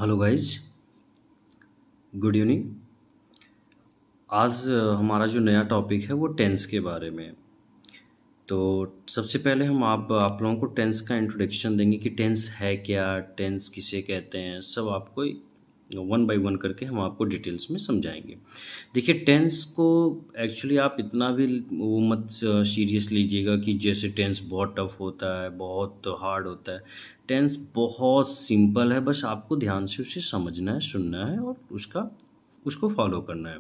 Hello guys, good evening. आज हमारा जो नया टॉपिक है वो टेंस के बारे में है। तो सबसे पहले हम आप लोगों को टेंस का इंट्रोडक्शन देंगे कि टेंस है क्या, टेंस किसे कहते हैं, सब आपको वन बाय वन करके हम आपको डिटेल्स में समझाएंगे। देखिए, टेंस को एक्चुअली आप इतना भी वो मत सीरियस लीजिएगा कि जैसे टेंस बहुत टफ होता है, बहुत हार्ड होता है। टेंस बहुत सिंपल है, बस आपको ध्यान से उसे समझना है, सुनना है और उसको फॉलो करना है,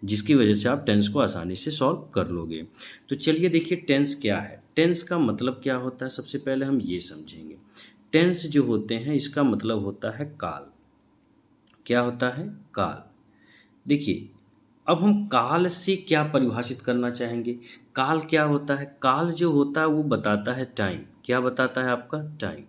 जिसकी वजह से आप टेंस को आसानी से सॉल्व कर लोगे। तो चलिए देखिए, टेंस क्या है, टेंस का मतलब क्या होता है। सबसे पहले हम ये समझेंगे। टेंस जो होते हैं, इसका मतलब होता है काल। क्या होता है? काल। देखिए, अब हम काल से क्या परिभाषित करना चाहेंगे। काल क्या होता है? काल जो होता है वो बताता है टाइम। क्या बताता है? आपका टाइम।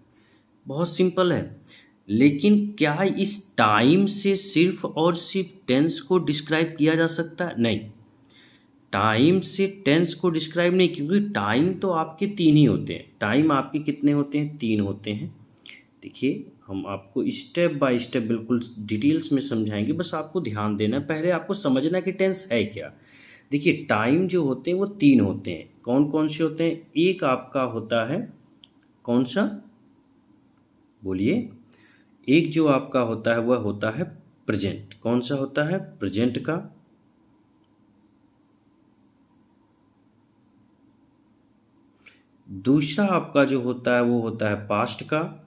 बहुत सिंपल है। लेकिन क्या इस टाइम से सिर्फ और सिर्फ टेंस को डिस्क्राइब किया जा सकता है? नहीं, टाइम से टेंस को डिस्क्राइब नहीं, क्योंकि टाइम तो आपके तीन ही होते हैं। टाइम आपके कितने होते हैं? तीन होते हैं। देखिए, हम आपको स्टेप बाय स्टेप बिल्कुल डिटेल्स में समझाएंगे, बस आपको ध्यान देना है। पहले आपको समझना है कि टेंस है क्या। देखिए, टाइम जो होते हैं वो तीन होते हैं। कौन कौन से होते हैं? एक आपका होता है, कौन सा? बोलिए। एक जो आपका होता है वह होता है प्रेजेंट। कौन सा होता है? प्रेजेंट का। दूसरा आपका जो होता है वो होता है पास्ट का।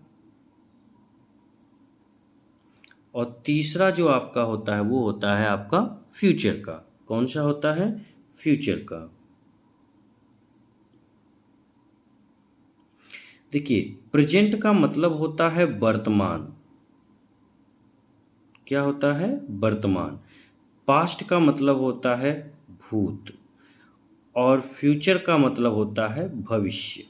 और तीसरा जो आपका होता है वो होता है आपका फ्यूचर का। कौन सा होता है? फ्यूचर का। देखिए, प्रेजेंट का मतलब होता है वर्तमान। क्या होता है? वर्तमान। पास्ट का मतलब होता है भूत। और फ्यूचर का मतलब होता है भविष्य।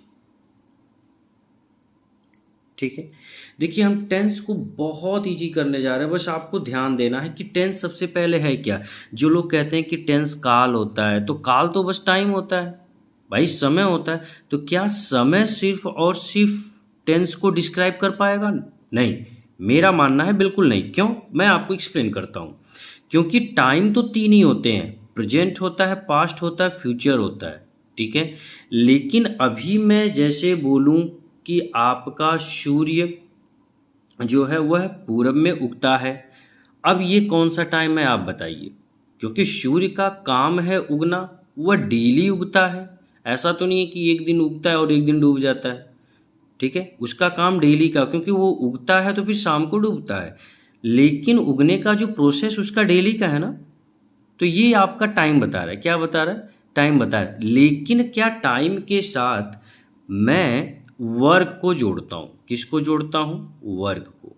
ठीक है। देखिए, हम टेंस को बहुत इजी करने जा रहे हैं, बस आपको ध्यान देना है कि टेंस सबसे पहले है क्या। जो लोग कहते हैं कि टेंस काल होता है, तो काल तो बस टाइम होता है भाई, समय होता है। तो क्या समय सिर्फ और सिर्फ टेंस को डिस्क्राइब कर पाएगा? नहीं, मेरा मानना है बिल्कुल नहीं। क्यों? मैं आपको एक्सप्लेन करता हूँ। क्योंकि टाइम तो तीन ही होते हैं, प्रेजेंट होता है, पास्ट होता है, फ्यूचर होता है। ठीक है। लेकिन अभी मैं जैसे बोलूं कि आपका सूर्य जो है वह पूरब में उगता है, अब ये कौन सा टाइम है आप बताइए। क्योंकि सूर्य का काम है उगना, वह डेली उगता है। ऐसा तो नहीं है कि एक दिन उगता है और एक दिन डूब जाता है। ठीक है, उसका काम डेली का, क्योंकि वो उगता है तो फिर शाम को डूबता है। लेकिन उगने का जो प्रोसेस उसका डेली का है ना। तो ये आपका टाइम बता रहा है। क्या बता रहा है? टाइम बता रहा है। लेकिन क्या टाइम के साथ मैं वर्क को जोड़ता हूँ? किसको जोड़ता हूँ? वर्क को।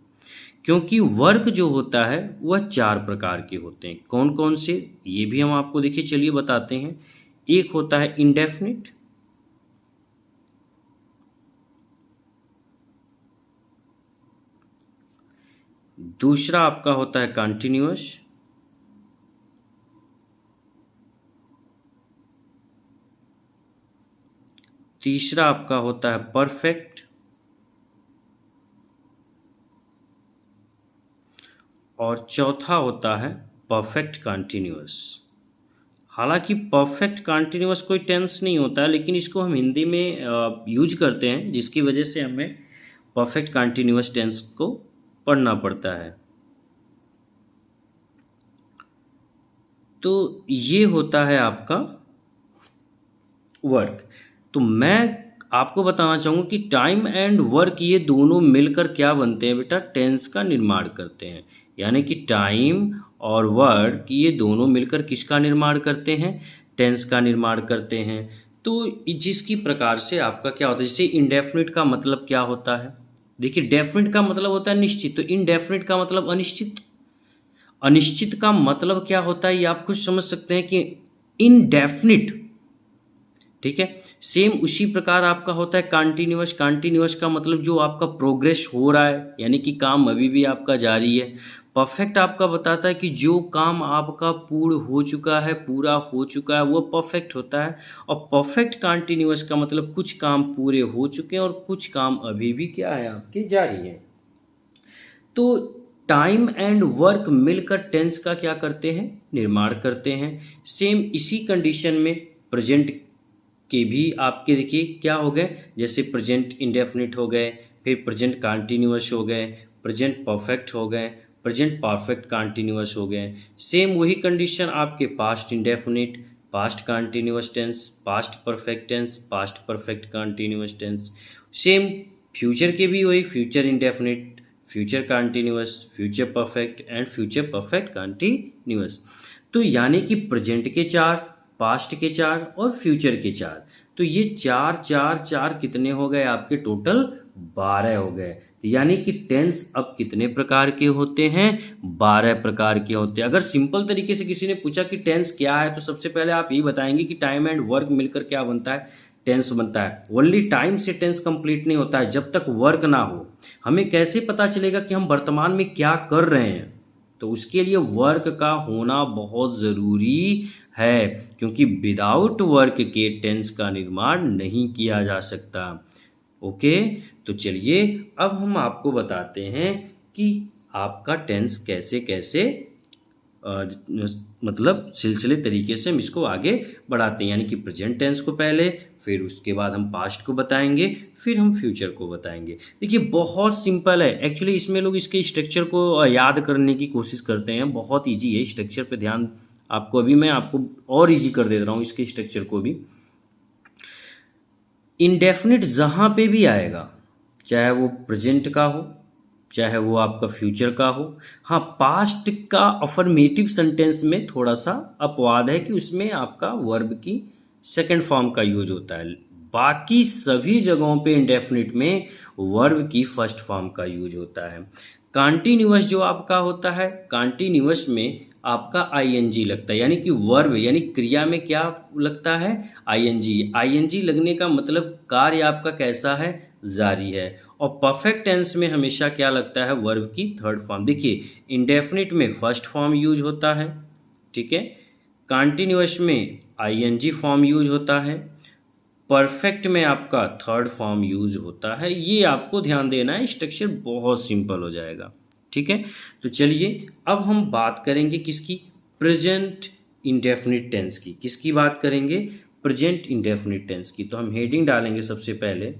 क्योंकि वर्क जो होता है वह चार प्रकार के होते हैं। कौन कौन से, ये भी हम आपको देखिए चलिए बताते हैं। एक होता है इंडेफिनिट। दूसरा आपका होता है कंटिन्यूअस। तीसरा आपका होता है परफेक्ट। और चौथा होता है परफेक्ट कंटिन्यूअस। हालांकि परफेक्ट कंटिन्यूअस कोई टेंस नहीं होता है, लेकिन इसको हम हिंदी में यूज करते हैं, जिसकी वजह से हमें परफेक्ट कंटिन्यूअस टेंस को पढ़ना पड़ता है। तो ये होता है आपका वर्क। तो मैं आपको बताना चाहूँगा कि टाइम एंड वर्क ये दोनों मिलकर क्या बनते हैं बेटा? टेंस का निर्माण करते हैं। यानी कि टाइम और वर्क ये दोनों मिलकर किसका निर्माण करते हैं? टेंस का निर्माण करते हैं। तो जिसकी प्रकार से आपका क्या होता है, जैसे इंडेफिनिट का मतलब क्या होता है? देखिए, डेफिनिट का मतलब होता है निश्चित, तो इनडेफिनिट का मतलब अनिश्चित। अनिश्चित का मतलब क्या होता है ये आप खुद समझ सकते हैं कि इनडेफिनिट। ठीक है। सेम उसी प्रकार आपका होता है कंटिन्यूअस। कंटिन्यूअस का मतलब जो आपका प्रोग्रेस हो रहा है, यानी कि काम अभी भी आपका जारी है। परफेक्ट आपका बताता है कि जो काम आपका पूर्ण हो चुका है, पूरा हो चुका है, वो परफेक्ट होता है। और परफेक्ट कंटिन्यूअस का मतलब कुछ काम पूरे हो चुके हैं और कुछ काम अभी भी क्या है आपके जारी है। तो टाइम एंड वर्क मिलकर टेंस का क्या करते हैं, निर्माण करते हैं। सेम इसी कंडीशन में प्रेजेंट के भी आपके देखिए क्या हो गए, जैसे प्रेजेंट इंडेफिनिट हो गए, फिर प्रेजेंट कंटिन्यूअस हो गए, प्रेजेंट परफेक्ट हो गए, प्रेजेंट परफेक्ट कंटिन्यूअस हो गए। सेम वही कंडीशन आपके past indefinite, past continuous tense, past perfect tense, past perfect continuous tense. Same future के भी वही future indefinite, future continuous, future perfect and future perfect continuous. तो यानी कि प्रेजेंट के चार, पास्ट के चार और फ्यूचर के चार, तो ये चार चार चार कितने हो गए आपके, टोटल 12 हो गए। यानी कि टेंस अब कितने प्रकार के होते हैं, 12 प्रकार के होते हैं। अगर सिंपल तरीके से किसी ने पूछा कि टेंस क्या है, तो सबसे पहले आप ये बताएंगे कि टाइम एंड वर्क मिलकर क्या बनता है, टेंस बनता है। ओनली टाइम से टेंस कंप्लीट नहीं होता है जब तक वर्क ना हो। हमें कैसे पता चलेगा कि हम वर्तमान में क्या कर रहे हैं, तो उसके लिए वर्क का होना बहुत ज़रूरी है, क्योंकि विदाउट वर्क के टेंस का निर्माण नहीं किया जा सकता। ओके, तो चलिए अब हम आपको बताते हैं कि आपका टेंस कैसे कैसे मतलब सिलसिले तरीके से हम इसको आगे बढ़ाते हैं। यानी कि प्रेजेंट टेंस को पहले, फिर उसके बाद हम पास्ट को बताएंगे, फिर हम फ्यूचर को बताएंगे। देखिए बहुत सिंपल है एक्चुअली, इसमें लोग इसके स्ट्रक्चर को याद करने की कोशिश करते हैं, बहुत ईजी है। स्ट्रक्चर पे ध्यान आपको अभी मैं आपको और ईजी कर दे रहा हूँ इसके स्ट्रक्चर को भी। इंडेफिनिट जहाँ पे भी आएगा, चाहे वो प्रेजेंट का हो, चाहे वो आपका फ्यूचर का हो। हाँ, पास्ट का अफर्मेटिव सेंटेंस में थोड़ा सा अपवाद है कि उसमें आपका वर्ब की सेकंड फॉर्म का यूज होता है। बाकी सभी जगहों पे इंडेफिनिट में वर्ब की फर्स्ट फॉर्म का यूज होता है। कॉन्टिन्यूअस जो आपका होता है, कॉन्टिन्यूअस में आपका आईएनजी लगता है, यानी कि वर्ब यानी क्रिया में क्या लगता है, आईएनजी। आईएनजी लगने का मतलब कार्य आपका कैसा है, जारी है। और परफेक्ट टेंस में हमेशा क्या लगता है, वर्ब की थर्ड फॉर्म। देखिए इंडेफिनिट में फर्स्ट फॉर्म यूज होता है, ठीक है, कॉन्टिन्यूअस में आईएनजी फॉर्म यूज होता है, परफेक्ट में आपका थर्ड फॉर्म यूज होता है। ये आपको ध्यान देना है, स्ट्रक्चर बहुत सिंपल हो जाएगा, ठीक है। तो चलिए अब हम बात करेंगे किसकी, प्रेजेंट इंडेफिनिट टेंस की। किसकी बात करेंगे, प्रेजेंट इंडेफिनिट टेंस की। तो हम हेडिंग डालेंगे सबसे पहले,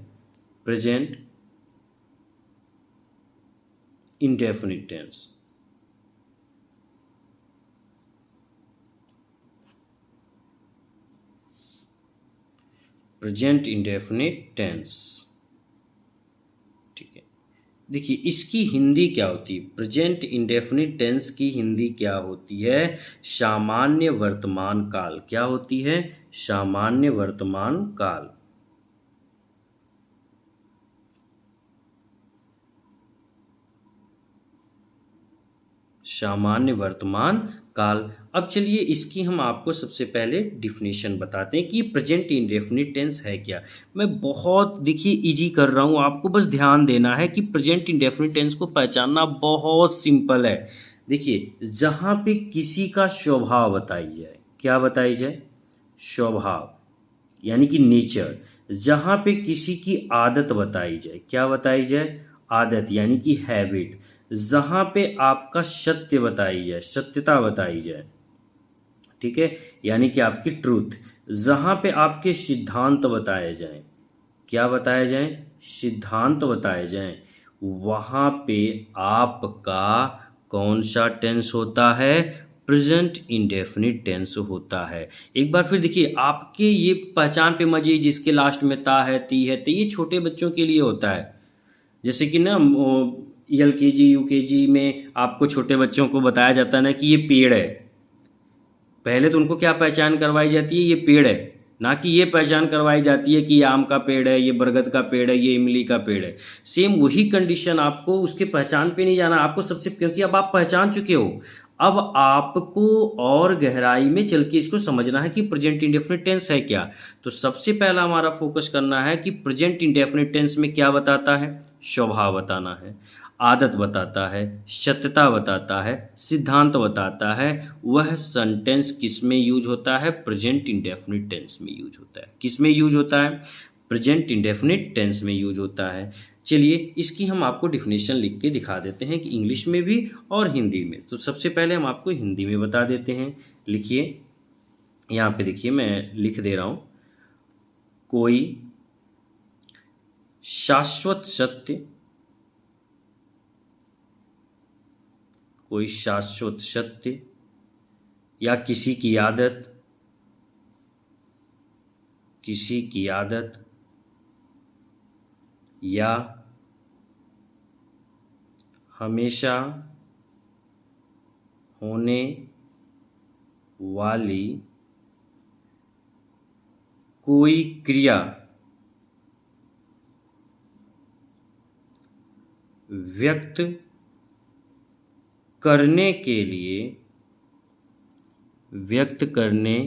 present indefinite tense. Present indefinite tense, ठीक है। देखिए इसकी हिंदी क्या होती है, प्रेजेंट इंडेफिनिट टेंस की हिंदी क्या होती है, सामान्य वर्तमान काल। क्या होती है, सामान्य वर्तमान काल। सामान्य वर्तमान काल। अब चलिए इसकी हम आपको सबसे पहले डिफिनेशन बताते हैं कि प्रेजेंट इंडेफिनिट टेंस है क्या। मैं बहुत देखिए इजी कर रहा हूँ, आपको बस ध्यान देना है कि प्रेजेंट इंडेफिनिट टेंस को पहचानना बहुत सिंपल है। देखिए जहाँ पे किसी का स्वभाव बताई जाए, क्या बताई जाए, स्वभाव यानी कि नेचर। जहाँ पे किसी की आदत बताई जाए, क्या बताई जाए, आदत यानी कि हैबिट। जहाँ पे आपका सत्य बताई जाए, सत्यता बताई जाए, ठीक है, यानी कि आपकी ट्रूथ। जहाँ पे आपके सिद्धांत बताए जाएं, क्या बताए जाएं, सिद्धांत बताए जाएं, वहाँ पे आपका कौन सा टेंस होता है, प्रेजेंट इंडेफिनिट टेंस होता है। एक बार फिर देखिए आपके ये पहचान पे मजे, जिसके लास्ट में ता है, ती है, तो ये छोटे बच्चों के लिए होता है। जैसे कि ना LKG UKG में आपको छोटे बच्चों को बताया जाता है ना कि ये पेड़ है, पहले तो उनको क्या पहचान करवाई जाती है, ये पेड़ है, ना कि ये पहचान करवाई जाती है कि ये आम का पेड़ है, ये बरगद का पेड़ है, ये इमली का पेड़ है। सेम वही कंडीशन, आपको उसके पहचान पे नहीं जाना, आपको सबसे, क्योंकि अब आप पहचान चुके हो, अब आपको और गहराई में चल के इसको समझना है कि प्रेजेंट इंडेफिनिट टेंस है क्या। तो सबसे पहला हमारा फोकस करना है कि प्रेजेंट इंडेफिनिट टेंस में क्या बताता है, स्वभाव बताना है, आदत बताता है, सत्यता बताता है, सिद्धांत बताता है। वह सेंटेंस किस में यूज होता है, प्रेजेंट इंडेफिनिट टेंस में यूज होता है। किस में यूज होता है, प्रेजेंट इंडेफिनिट टेंस में यूज होता है। चलिए इसकी हम आपको डिफिनेशन लिख के दिखा देते हैं कि इंग्लिश में भी और हिंदी में। तो सबसे पहले हम आपको हिंदी में बता देते हैं। लिखिए, यहाँ पे देखिए मैं लिख दे रहा हूँ। कोई शाश्वत सत्य, कोई शाश्वत सत्य या किसी की आदत, किसी की आदत या हमेशा होने वाली कोई क्रिया व्यक्त करने के लिए, व्यक्त करने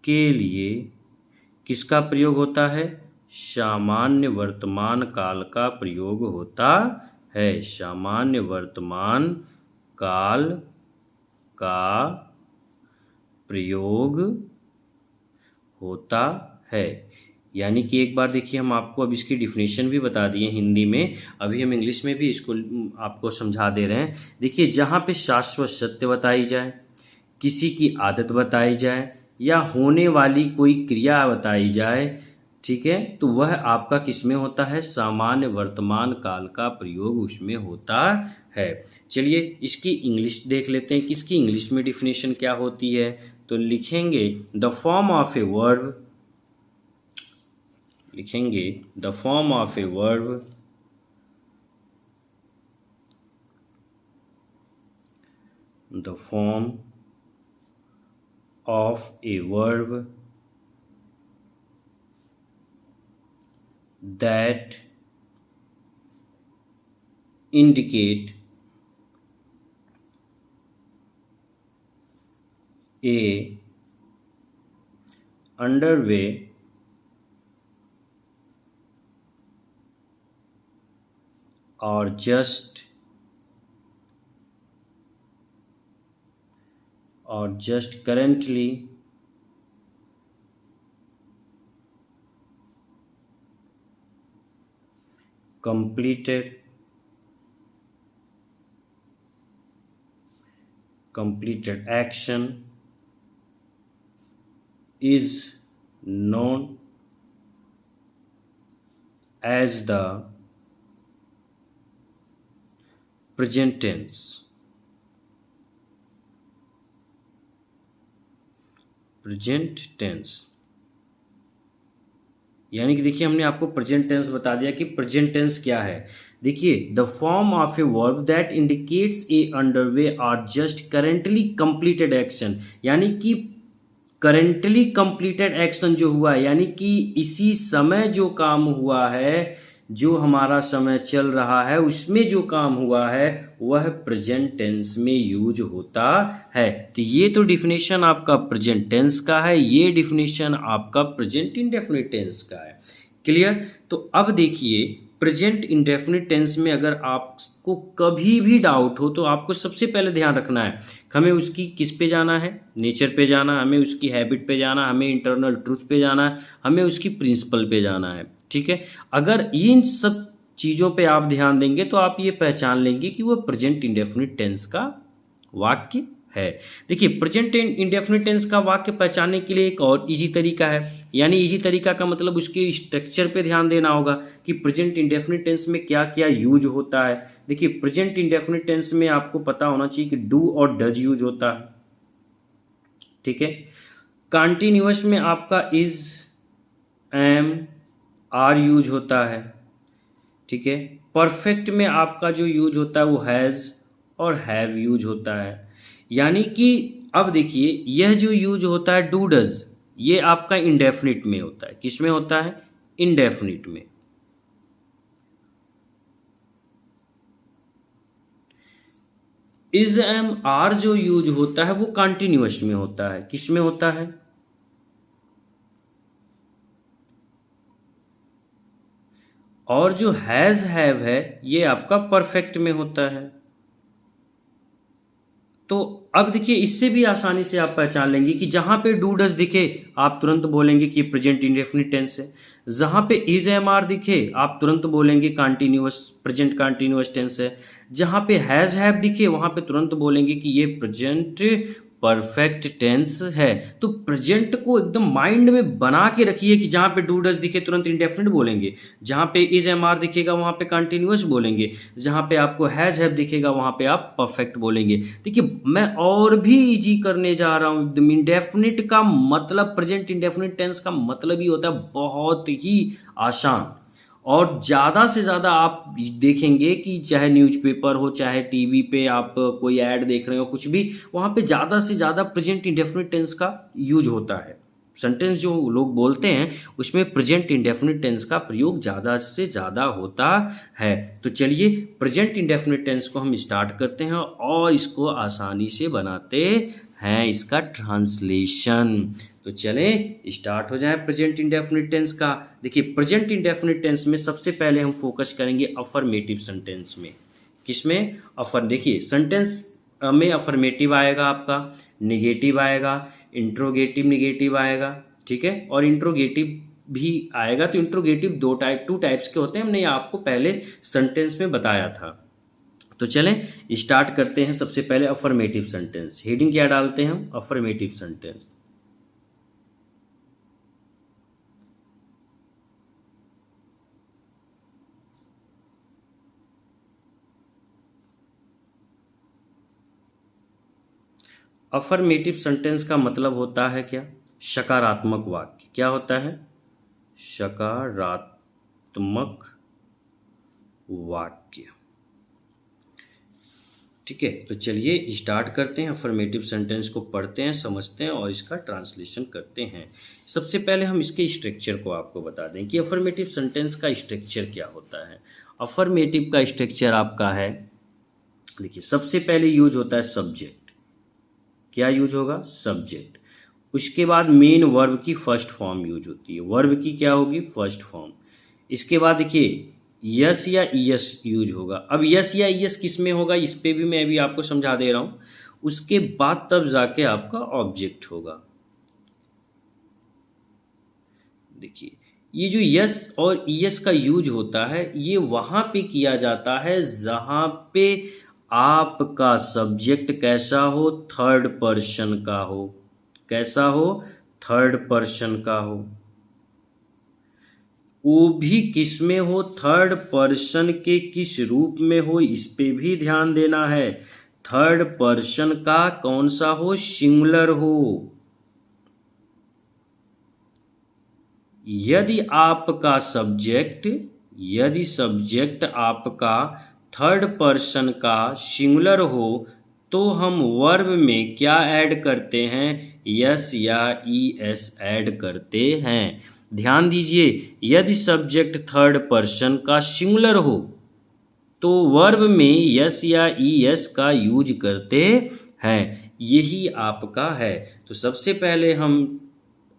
के लिए किसका प्रयोग होता है? सामान्य वर्तमान काल का प्रयोग होता है। सामान्य वर्तमान काल का प्रयोग होता है। यानी कि एक बार देखिए, हम आपको अब इसकी डिफिनेशन भी बता दिए हिंदी में, अभी हम इंग्लिश में भी इसको आपको समझा दे रहे हैं। देखिए, जहाँ पे शाश्वत सत्य बताई जाए, किसी की आदत बताई जाए या होने वाली कोई क्रिया बताई जाए, ठीक है, तो वह आपका किस में होता है? सामान्य वर्तमान काल का प्रयोग उसमें होता है। चलिए इसकी इंग्लिश देख लेते हैं कि इसकी इंग्लिश में डिफिनेशन क्या होती है। तो लिखेंगे the form of a verb, लिखेंगे the form of a verb the form of a verb that indicate a underway or just currently completed action is known as the present tense। Present tense यानी कि देखिए, हमने आपको present tense बता दिया कि present tense क्या है। देखिए, the form of a verb that indicates a underway और जस्ट करेंटली कंप्लीटेड एक्शन, यानी कि करेंटली कंप्लीटेड एक्शन जो हुआ है, यानी कि इसी समय जो काम हुआ है, जो हमारा समय चल रहा है उसमें जो काम हुआ है, वह प्रेजेंट टेंस में यूज होता है। तो ये तो डिफिनेशन आपका प्रेजेंट टेंस का है, ये डिफिनेशन आपका प्रेजेंट इंडेफिनिट टेंस का है। क्लियर? तो अब देखिए, प्रेजेंट इंडेफिनिट टेंस में अगर आपको कभी भी डाउट हो तो आपको सबसे पहले ध्यान रखना है, हमें उसकी किस पे जाना है? नेचर पे जाना, हमें उसकी हैबिट पे जाना, हमें इंटरनल ट्रूथ पे जाना है, हमें उसकी प्रिंसिपल पे जाना है। ठीक है, अगर इन सब चीज़ों पे आप ध्यान देंगे तो आप ये पहचान लेंगे कि वह प्रेजेंट इंडेफिनिट टेंस का वाक्य है। देखिए, प्रेजेंट इंडेफिनिट टेंस का वाक्य पहचानने के लिए एक और इजी तरीका है, यानी इजी तरीका का मतलब उसके स्ट्रक्चर पे ध्यान देना होगा कि प्रेजेंट इंडेफिनिट टेंस में क्या क्या यूज होता है। देखिए, प्रेजेंट इंडेफिनिट टेंस में आपको पता होना चाहिए कि डू और डज यूज होता है। ठीक है, कंटिन्यूअस में आपका इज, एम, आर यूज होता है। ठीक है, परफेक्ट में आपका जो यूज होता है वो हैज़ और हैव यूज होता है। यानी कि अब देखिए, यह जो यूज होता है डू डज, ये आपका इंडेफिनिट में होता है। किस में होता है? इंडेफिनिट में। इज, एम, आर जो यूज होता है वो कंटिन्यूअस में होता है। किस में होता है? और जो हैज, हैव है, ये आपका परफेक्ट में होता है। तो अब देखिए, इससे भी आसानी से आप पहचान लेंगे कि जहां पे डू डज दिखे आप तुरंत बोलेंगे कि प्रेजेंट इंडेफिनिट टेंस है। जहाँ पे इज एम आर दिखे आप तुरंत बोलेंगे कंटिन्यूअस प्रेजेंट कंटिन्यूअस टेंस है। जहाँ पे हैज़ हैव दिखे वहाँ पे तुरंत बोलेंगे कि ये प्रेजेंट परफेक्ट टेंस है। तो प्रेजेंट को एकदम माइंड में बना के रखिए कि जहाँ पे डू डज दिखे तुरंत इंडेफिनिट बोलेंगे, जहाँ पे इज एम आर दिखेगा वहाँ पे कंटिन्यूअस बोलेंगे, जहाँ पे आपको हैज़ हैव दिखेगा वहाँ पे आप परफेक्ट बोलेंगे। देखिए मैं और भी इजी करने जा रहा हूँ एकदम। इंडेफिनिट का मतलब प्रेजेंट इंडेफिनिट टेंस का मतलब ही होता है बहुत ही आसान। और ज़्यादा से ज़्यादा आप देखेंगे कि चाहे न्यूज़पेपर हो चाहे टीवी पे आप कोई ऐड देख रहे हो कुछ भी, वहाँ पे ज़्यादा से ज़्यादा प्रेजेंट इंडेफिनिट टेंस का यूज होता है। सेंटेंस जो लोग बोलते हैं उसमें प्रेजेंट इंडेफिनिट टेंस का प्रयोग ज़्यादा से ज़्यादा होता है। तो चलिए प्रेजेंट इंडेफिनिट टेंस को हम स्टार्ट करते हैं और इसको आसानी से बनाते हैं इसका ट्रांसलेशन। तो चलें स्टार्ट हो जाए प्रेजेंट इंडेफिनिट टेंस का। देखिए प्रेजेंट इंडेफिनिट टेंस में सबसे पहले हम फोकस करेंगे अफर्मेटिव सेंटेंस में। किसमें? देखिए सेंटेंस में अफर्मेटिव आएगा, आपका निगेटिव आएगा, इंट्रोगेटिव निगेटिव आएगा, ठीक है, और इंट्रोगेटिव भी आएगा। तो इंट्रोगेटिव टू टाइप्स के होते हैं, हमने आपको पहले सेंटेंस में बताया था। तो चलें स्टार्ट करते हैं। सबसे पहले अफर्मेटिव सेंटेंस, हेडिंग क्या डालते हैं हम? Affirmative sentence. अफर्मेटिव सेंटेंस का मतलब होता है क्या? सकारात्मक वाक्य। क्या होता है? सकारात्मक वाक्य। ठीक है, तो चलिए स्टार्ट करते हैं। अफर्मेटिव सेंटेंस को पढ़ते हैं, समझते हैं और इसका ट्रांसलेशन करते हैं। सबसे पहले हम इसके स्ट्रक्चर को आपको बता दें कि अफर्मेटिव सेंटेंस का स्ट्रक्चर क्या होता है। अफर्मेटिव का स्ट्रक्चर आपका है, देखिए सबसे पहले यूज होता है सब्जेक्ट। क्या यूज होगा? सब्जेक्ट। उसके बाद मेन वर्ब की फर्स्ट फॉर्म यूज होती है। वर्ब की क्या होगी? First form. इसके बाद देखिए यस या ईएस यूज होगा। अब यस या ईएस किस में होगा इस पे भी मैं अभी आपको समझा दे रहा हूँ। उसके बाद तब जाके आपका ऑब्जेक्ट होगा। देखिए ये जो यस और ईएस का यूज होता है ये वहाँ पे किया जाता है जहाँ पे आपका सब्जेक्ट कैसा हो? थर्ड पर्सन का हो। कैसा हो? थर्ड पर्सन का हो। वो भी किस में हो? थर्ड पर्सन के किस रूप में हो इस पे भी ध्यान देना है। थर्ड पर्सन का कौन सा हो? सिंगुलर हो। यदि सब्जेक्ट आपका थर्ड पर्सन का सिंगुलर हो तो हम वर्ब में क्या ऐड करते हैं? यस या ईएस ऐड करते हैं। ध्यान दीजिए, यदि सब्जेक्ट थर्ड पर्सन का सिंगुलर हो तो वर्ब में यस या ईएस का यूज करते हैं। यही आपका है। तो सबसे पहले हम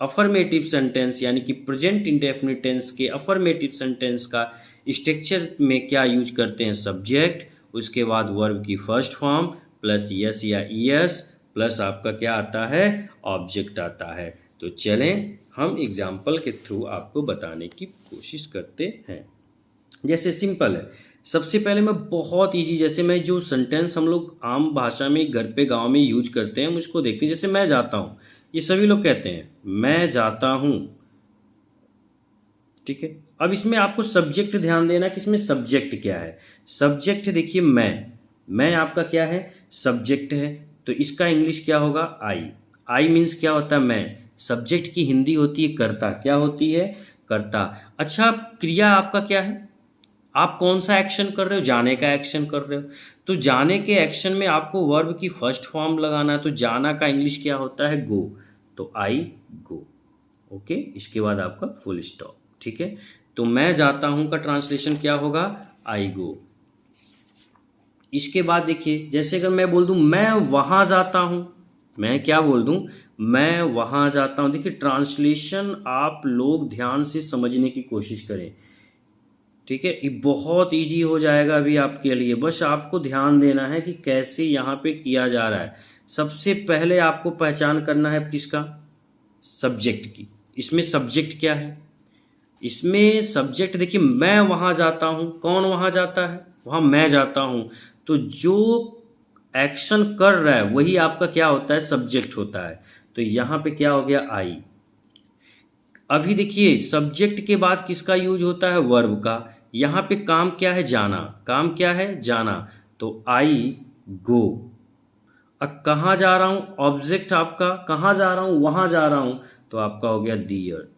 अफर्मेटिव सेंटेंस यानी कि प्रेजेंट इंडेफिनिट टेंस के अफर्मेटिव सेंटेंस का स्ट्रक्चर में क्या यूज करते हैं? सब्जेक्ट, उसके बाद वर्ब की फर्स्ट फॉर्म प्लस यस या ईएस प्लस आपका क्या आता है? ऑब्जेक्ट आता है। तो चलें हम एग्जाम्पल के थ्रू आपको बताने की कोशिश करते हैं। जैसे सिंपल है, सबसे पहले मैं बहुत इजी, जैसे मैं जो सेंटेंस हम लोग आम भाषा में घर पे गांव में यूज करते हैं मुझको देखते हैं। जैसे मैं जाता हूँ, ये सभी लोग कहते हैं मैं जाता हूँ, ठीक है। अब इसमें आपको सब्जेक्ट ध्यान देना कि इसमें सब्जेक्ट क्या है। सब्जेक्ट देखिए मैं आपका क्या है? सब्जेक्ट है। तो इसका इंग्लिश क्या होगा? आई मीन्स क्या होता है? मैं। सब्जेक्ट की हिंदी होती है कर्ता। क्या होती है? कर्ता। अच्छा क्रिया आपका क्या है? आप कौन सा एक्शन कर रहे हो? जाने का एक्शन कर रहे हो। तो जाने के एक्शन में आपको वर्ब की फर्स्ट फॉर्म लगाना है। तो जाना का इंग्लिश क्या होता है? गो। तो आई गो। ओके, इसके बाद आपका फुल स्टॉप, ठीक है। तो मैं जाता हूं का ट्रांसलेशन क्या होगा? आई गो। इसके बाद देखिए जैसे अगर मैं बोल दूं मैं वहां जाता हूं, मैं क्या बोल दूं? मैं वहां जाता हूं। देखिए ट्रांसलेशन आप लोग ध्यान से समझने की कोशिश करें, ठीक है। ये बहुत इजी हो जाएगा अभी आपके लिए। बस आपको ध्यान देना है कि कैसे यहाँ पे किया जा रहा है। सबसे पहले आपको पहचान करना है किसका? सब्जेक्ट की। इसमें सब्जेक्ट क्या है? इसमें सब्जेक्ट देखिए, मैं वहाँ जाता हूँ, कौन वहाँ जाता है? वहाँ मैं जाता हूँ। तो जो एक्शन कर रहा है वही आपका क्या होता है? सब्जेक्ट होता है। तो यहाँ पे क्या हो गया? आई। अभी देखिए, सब्जेक्ट के बाद किसका यूज होता है? वर्ब का। यहाँ पे काम क्या है? जाना। काम क्या है? जाना। तो आई गो। अब कहाँ जा रहा हूँ? ऑब्जेक्ट आपका कहाँ जा रहा हूँ? वहाँ जा रहा हूँ। तो आपका हो गया दियर।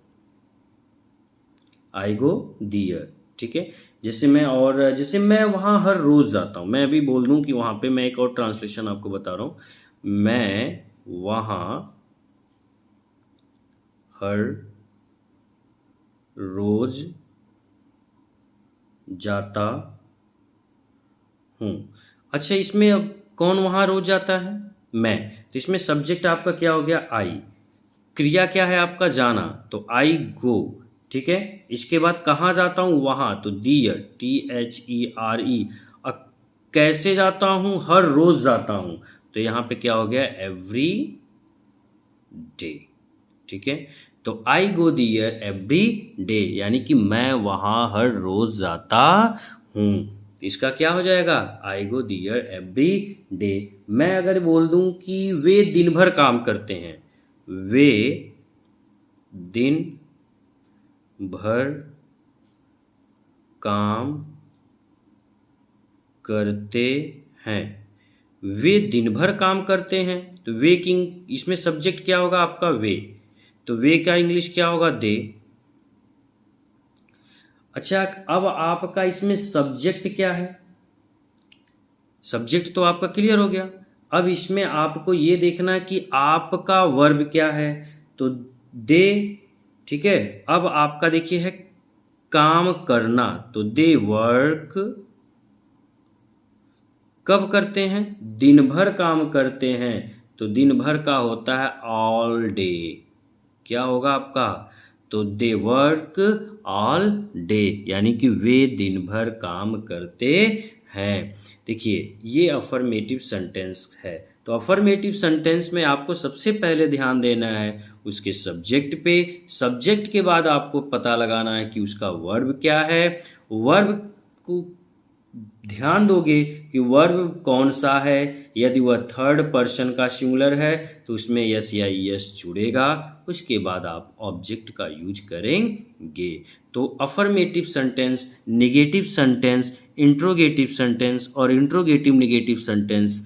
आई गो दियर। ठीक है। जैसे मैं वहाँ हर रोज़ जाता हूँ, मैं अभी बोल दूँ कि वहाँ पे मैं एक और ट्रांसलेशन आपको बता रहा हूँ। मैं वहाँ हर रोज़ जाता हूँ। अच्छा, इसमें अब कौन वहाँ रोज़ जाता है? मैं। तो इसमें सब्जेक्ट आपका क्या हो गया? आई। क्रिया क्या है आपका? जाना। तो आई गो। ठीक है। इसके बाद कहाँ जाता हूँ? वहाँ। तो दियर, THERE। अब कैसे जाता हूँ? हर रोज़ जाता हूँ। तो यहाँ पे क्या हो गया? Every day. ठीक है। तो आई गो दियर एवरी डे, यानी कि मैं वहाँ हर रोज़ जाता हूँ। तो इसका क्या हो जाएगा? आई गो दियर एवरी डे। मैं अगर बोल दूँ कि वे दिन भर काम करते हैं, वे दिन भर काम करते हैं, वे दिन भर काम करते हैं। तो वे किंग, इसमें सब्जेक्ट क्या होगा आपका? वे। तो वे का इंग्लिश क्या होगा? दे। अच्छा, अब आपका इसमें सब्जेक्ट क्या है? सब्जेक्ट तो आपका क्लियर हो गया। अब इसमें आपको ये देखना है कि आपका वर्ब क्या है। तो दे। ठीक है। अब आपका देखिए है काम करना। तो दे वर्क। कब करते हैं? दिन भर काम करते हैं। तो दिन भर का होता है ऑल डे। क्या होगा आपका? तो दे वर्क ऑल डे, यानी कि वे दिन भर काम करते हैं। देखिए, ये अफर्मेटिव सेंटेंस है। तो अफर्मेटिव सेंटेंस में आपको सबसे पहले ध्यान देना है उसके सब्जेक्ट पे। सब्जेक्ट के बाद आपको पता लगाना है कि उसका वर्ब क्या है। वर्ब को ध्यान दोगे कि वर्ब कौन सा है। यदि वह थर्ड पर्सन का सिंगुलर है तो उसमें यस या यस जुड़ेगा। उसके बाद आप ऑब्जेक्ट का यूज करेंगे। तो affirmative sentence, negative sentence, interrogative sentence और इंट्रोगेटिव नेगेटिव सेंटेंस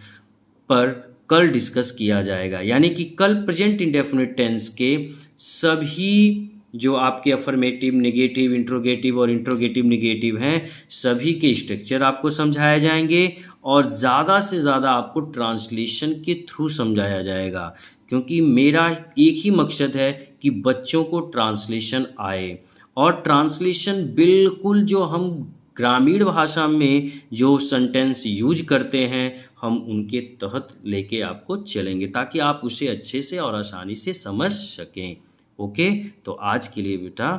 पर कल डिस्कस किया जाएगा। यानी कि कल प्रेजेंट इंडेफिनिट टेंस के सभी जो आपके अफर्मेटिव, नेगेटिव, इंट्रोगेटिव और इंट्रोगेटिव नेगेटिव हैं, सभी के स्ट्रक्चर आपको समझाए जाएंगे और ज़्यादा से ज़्यादा आपको ट्रांसलेशन के थ्रू समझाया जाएगा। क्योंकि मेरा एक ही मकसद है कि बच्चों को ट्रांसलेशन आए, और ट्रांसलेशन बिल्कुल जो हम ग्रामीण भाषा में जो सेंटेंस यूज करते हैं हम उनके तहत लेके आपको चलेंगे, ताकि आप उसे अच्छे से और आसानी से समझ सकें। ओके, तो आज के लिए बेटा